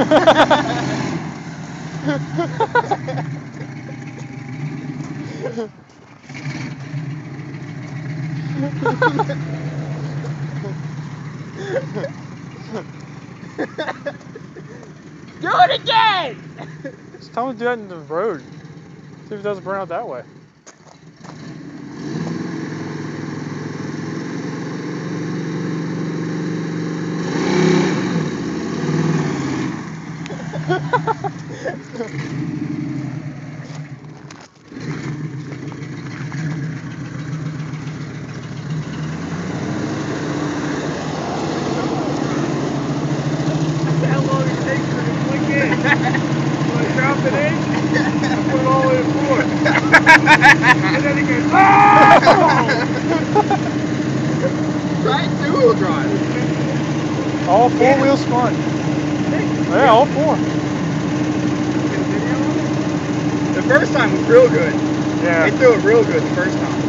Do it again! Just tell him to do that in the road. See if it doesn't burn out that way. How long it takes for it to click in? When I drop it in, I put it all the way forward. And then it goes, oh! Try it two-wheel drive. All four-wheel spun. Yeah, all four. The first time was real good. Yeah. They threw it real good the first time.